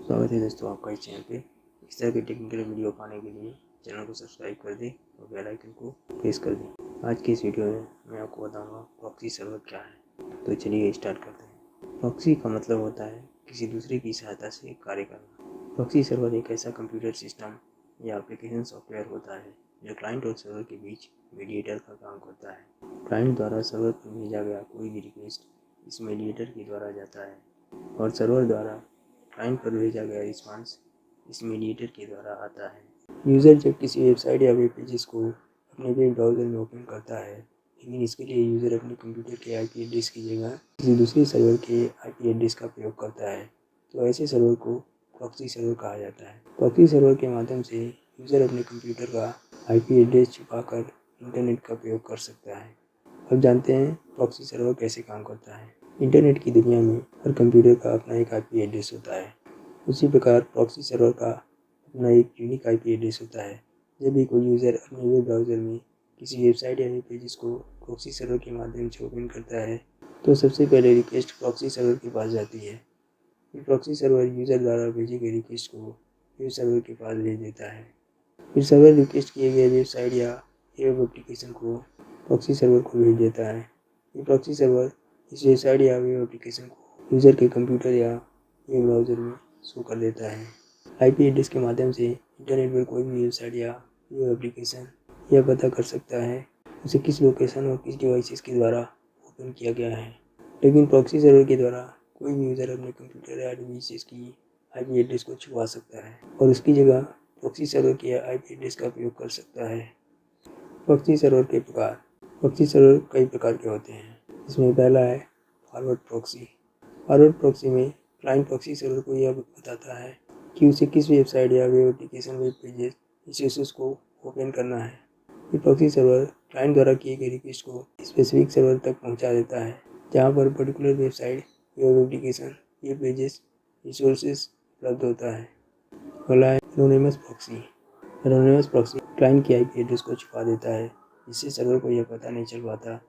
स्वागत है दोस्तों आपका इस चैनल पे। इस तरह के टेक्निकल वीडियो पाने के लिए चैनल को सब्सक्राइब कर दें और बेल आइकन को प्रेस कर दें। आज की इस वीडियो में मैं आपको बताऊंगा प्रॉक्सी सर्वर क्या है। तो चलिए स्टार्ट करते हैं। प्रॉक्सी का मतलब होता है किसी दूसरे की सहायता से कार्य करना। प्रॉक्सी सर्वर एक ऐसा कंप्यूटर सिस्टम या एप्लीकेशन सॉफ्टवेयर होता है जो क्लाइंट और सर्वर के बीच मीडिएटर का काम करता है। क्लाइंट द्वारा सर्वर पर भेजा गया कोई भी रिक्वेस्ट इस मीडिएटर के द्वारा जाता है और सर्वर द्वारा क्लाइंट पर भेजा गया रिस्पांस इस मीडिएटर के द्वारा आता है। यूज़र जब किसी वेबसाइट या वेब पेजेस को अपने वेब ब्राउज़र में ओपन करता है, लेकिन इसके लिए यूज़र अपने कंप्यूटर के आईपी एड्रेस की जगह किसी दूसरे सर्वर के आईपी एड्रेस का प्रयोग करता है, तो ऐसे सर्वर को प्रॉक्सी सर्वर कहा जाता है। प्रॉक्सी सर्वर के माध्यम से यूज़र अपने कंप्यूटर का आईपी एड्रेस छुपाकर इंटरनेट का प्रयोग कर सकता है। अब जानते हैं प्रॉक्सी सर्वर कैसे काम करता है। इंटरनेट की दुनिया में हर कंप्यूटर का अपना एक आईपी एड्रेस होता है। उसी प्रकार प्रॉक्सी सर्वर का अपना एक यूनिक आईपी एड्रेस होता है। जब भी कोई यूज़र अपने वेब ब्राउज़र में किसी वेबसाइट या वेब पेजेस को प्रॉक्सी सर्वर के माध्यम से ओपन करता है, तो सबसे पहले रिक्वेस्ट प्रॉक्सी सर्वर के पास जाती है। फिर प्रॉक्सी सर्वर यूज़र द्वारा भेजी गई रिक्वेस्ट को वेब सर्वर के पास भेज देता है। फिर सर्वर रिक्वेस्ट किए गए वेबसाइट या वेब एप्लीकेशन को प्रॉक्सी सर्वर को भेज देता है। ये प्रॉक्सी सर्वर इस वेबसाइट या वेब एप्लीकेशन को यूज़र के कंप्यूटर या वेब ब्राउज़र में शो कर देता है। आईपी एड्रेस के माध्यम से इंटरनेट पर कोई भी वेबसाइट या वेब एप्लीकेशन यह पता कर सकता है उसे किस लोकेशन और किस डिवाइसेस के द्वारा ओपन किया गया है। लेकिन प्रॉक्सी सर्वर के द्वारा कोई भी यूज़र अपने कंप्यूटर या डिवाइसेस की आईपी एड्रेस को छुपा सकता है और उसकी जगह प्रॉक्सी सर्वर के आईपी एड्रेस का उपयोग कर सकता है। प्रॉक्सी सर्वर के प्रकार। प्रॉक्सी सर्वर कई प्रकार के होते हैं। इसमें पहला है फॉरवर्ड प्रॉक्सी। फॉरवर्ड प्रॉक्सी में क्लाइंट प्रॉक्सी सर्वर को यह बताता है कि उसे किस वेबसाइट या web application web pages issues को ओपन करना है। ये प्रॉक्सी सर्वर क्लाइंट द्वारा किए गए रिक्वेस्ट को स्पेसिफिक सर्वर तक पहुंचा देता है, जहां पर particular website web application web pages resources उपलब्ध होता है। अगला है anonymous proxy. Anonymous proxy client की आईपी एड्रेस को छुपा देता है, जिससे सर्वर को यह पता नहीं चल पाता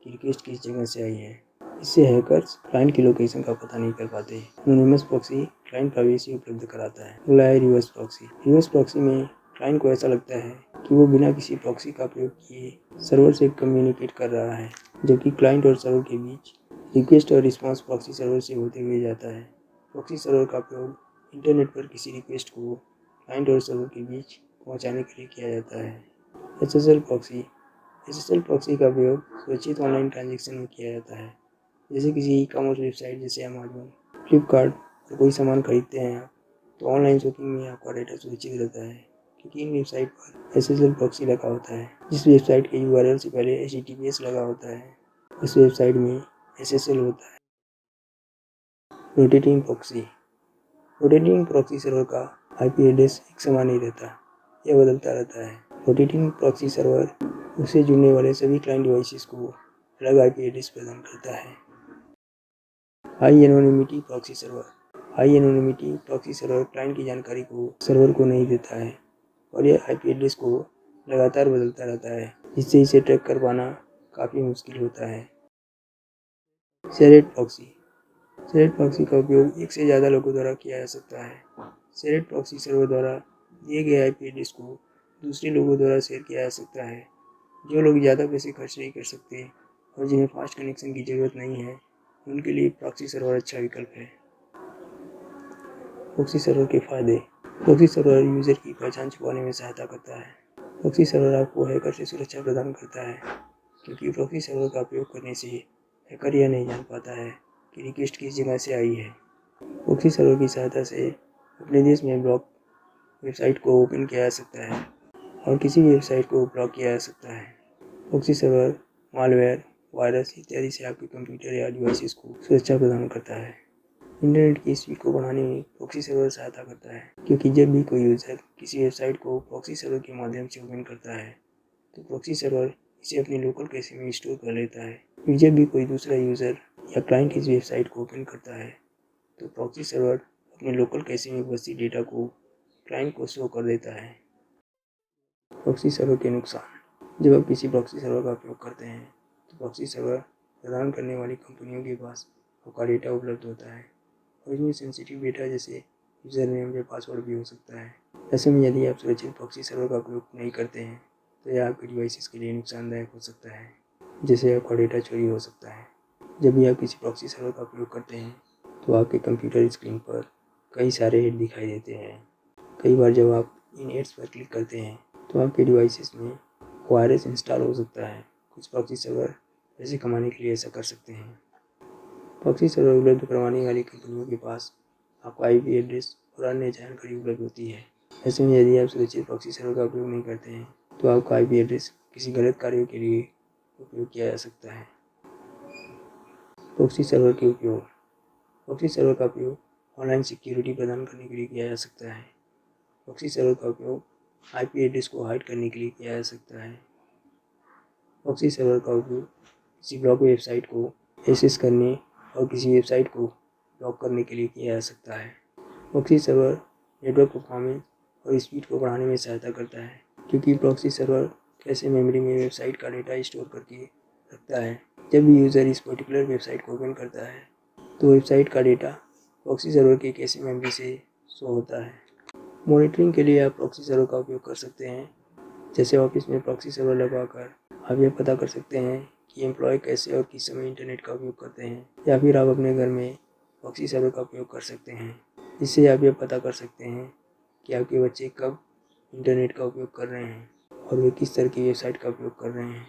कि रिक्वेस्ट किस जगह से आई है। इससे हैकर्स क्लाइंट की लोकेशन का पता नहीं कर पाते। एनोनिमस प्रॉक्सी क्लाइंट प्राइवेसी उपलब्ध कराता है। अगला है रिवर्स प्रॉक्सी। रिवर्स प्रॉक्सी में क्लाइंट को ऐसा लगता है कि वो बिना किसी प्रॉक्सी का प्रयोग किए सर्वर से कम्युनिकेट कर रहा है, जबकि क्लाइंट और सर्वर के बीच रिक्वेस्ट और रिस्पॉन्स प्रॉक्सी सर्वर से होते हुए जाता है। प्रॉक्सी सर्वर का प्रयोग इंटरनेट पर किसी रिक्वेस्ट को क्लाइंट और सर्वर के बीच पहुंचाने के लिए किया जाता है। SSL proxy. एसएसएल प्रॉक्सी का प्रयोग सुरक्षित ऑनलाइन ट्रांजैक्शन में किया जाता है। जैसे किसी ई कॉमर्स वेबसाइट जैसे अमेजोन, फ्लिपकार्ट पर कोई सामान खरीदते हैं आप, तो ऑनलाइन शॉपिंग में आपका डेटा सुरक्षित रहता है, क्योंकि इन वेबसाइट पर एसएसएल प्रॉक्सी लगा होता है। जिस वेबसाइट के यूआरएल से पहले एचटीटीपीएस लगा होता है, उस वेबसाइट में एसएसएल होता है। Rotating proxy. Rotating proxy server का आईपी एड्रेस एक समान नहीं रहता, यह बदलता रहता है। रोटेटिंग प्रॉक्सी सर्वर उससे जुड़ने वाले सभी क्लाइंट डिवाइसेस को अलग आईपी एड्रेस प्रदान करता है। High anonymity proxy server. High anonymity proxy server client की जानकारी को सर्वर को नहीं देता है और यह आईपी एड्रेस को लगातार बदलता रहता है, जिससे इसे ट्रैक कर पाना काफ़ी मुश्किल होता है। Shared proxy. शेयर्ड प्रॉक्सी का उपयोग एक से ज़्यादा लोगों द्वारा किया जा सकता है। शेयर्ड प्रॉक्सी सर्वर द्वारा दिए गए आईपी एड्रेस को दूसरे लोगों द्वारा शेयर किया जा सकता है। जो लोग ज़्यादा पैसे खर्च नहीं कर सकते और जिन्हें फास्ट कनेक्शन की ज़रूरत नहीं है, उनके लिए प्रॉक्सी सर्वर अच्छा विकल्प है। प्रॉक्सी सर्वर के फायदे। प्रॉक्सी सर्वर यूज़र की पहचान छुपाने में सहायता करता है। प्रॉक्सी सर्वर आपको हैकर से सुरक्षा प्रदान करता है, क्योंकि प्रॉक्सी सर्वर का उपयोग करने से हैकर यह नहीं जान पाता है कि रिक्वेस्ट किस जगह से आई है। प्रॉक्सी सर्वर की सहायता से अपने देश में ब्लॉक वेबसाइट को ओपन किया जा सकता है और किसी भी वेबसाइट को ब्लॉक किया जा सकता है। प्रॉक्सी सर्वर मालवेयर, वायरस इत्यादि से आपके कंप्यूटर या डिवाइसेस को सुरक्षा प्रदान करता है। इंटरनेट की स्पीड को बढ़ाने में प्रॉक्सी सर्वर सहायता करता है, क्योंकि जब भी कोई यूज़र किसी वेबसाइट को प्रॉक्सी सर्वर के माध्यम से ओपन करता है, तो प्रॉक्सी सर्वर इसे अपने लोकल कैशे में स्टोर कर लेता है। फिर जब भी कोई दूसरा यूज़र या क्लाइंट इस वेबसाइट को ओपन करता है, तो प्रॉक्सी सर्वर अपने लोकल कैशे में उपस्थित डेटा को क्लाइंट को शो कर देता है। प्रॉक्सी सर्वर के नुकसान। जब आप किसी प्रॉक्सी सर्वर का उपयोग करते हैं, तो प्रॉक्सी सर्वर प्रदान करने वाली कंपनियों के पास आपका डेटा उपलब्ध होता है और इसमें सेंसिटिव डेटा जैसे यूज़र नेम या पासवर्ड भी हो सकता है। ऐसे में यदि आप सुरक्षित प्रॉक्सी सर्वर का उपयोग नहीं करते हैं तो यह आपके डिवाइसेस के लिए नुकसानदायक हो सकता है, जिससे आपका डेटा चोरी हो सकता है। जब भी आप किसी प्रॉक्सी सर्वर का उपयोग करते हैं तो आपके कंप्यूटर स्क्रीन पर कई सारे ऐड दिखाई देते हैं। कई बार जब आप इन एड्स पर क्लिक करते हैं तो आपके डिवाइसेस में वायरस इंस्टॉल हो सकता है। कुछ प्रॉक्सी सर्वर पैसे कमाने के लिए ऐसा कर सकते हैं। प्रॉक्सी सर्वर उपलब्ध करवाने वाली कंपनियों के पास आपका IP एड्रेस और अन्य जानकारी उपलब्ध होती है। ऐसे में यदि आप सुरक्षित प्रॉक्सी सर्वर का उपयोग नहीं करते हैं तो आपका IP एड्रेस किसी गलत कार्यों के लिए उपयोग किया जा सकता है। प्रॉक्सी सर्वर के उपयोग। प्रॉक्सी सर्वर का उपयोग ऑनलाइन सिक्योरिटी प्रदान करने के लिए किया जा सकता है। प्रॉक्सी सर्वर का उपयोग IP एड्रेस को हाइड करने के लिए किया जा सकता है। प्रॉक्सी सर्वर का उपयोग किसी ब्लॉक वेबसाइट को एक्सेस करने और किसी वेबसाइट को ब्लॉक करने के लिए किया जा सकता है। प्रॉक्सी सर्वर नेटवर्क परफॉर्मेंस और स्पीड को बढ़ाने में सहायता करता है, क्योंकि प्रॉक्सी सर्वर कैशे मेमोरी में वेबसाइट का डेटा स्टोर करके रखता है। जब भी यूज़र इस पर्टिकुलर वेबसाइट को ओपन करता है तो वेबसाइट का डेटा प्रॉक्सी सर्वर के कैशे मेमोरी से शो होता है। मॉनिटरिंग के लिए आप प्रॉक्सी सर्वर का उपयोग कर सकते हैं। जैसे ऑफिस में प्रॉक्सी सर्वर लगवाकर आप यह पता कर सकते हैं कि एम्प्लॉय कैसे और किस समय इंटरनेट का उपयोग करते हैं, या फिर आप अपने घर में प्रॉक्सी सर्वर का उपयोग कर सकते हैं, जिससे आप यह पता कर सकते हैं कि आपके बच्चे कब इंटरनेट का उपयोग कर रहे हैं और वे किस तरह की वेबसाइट का उपयोग कर रहे हैं।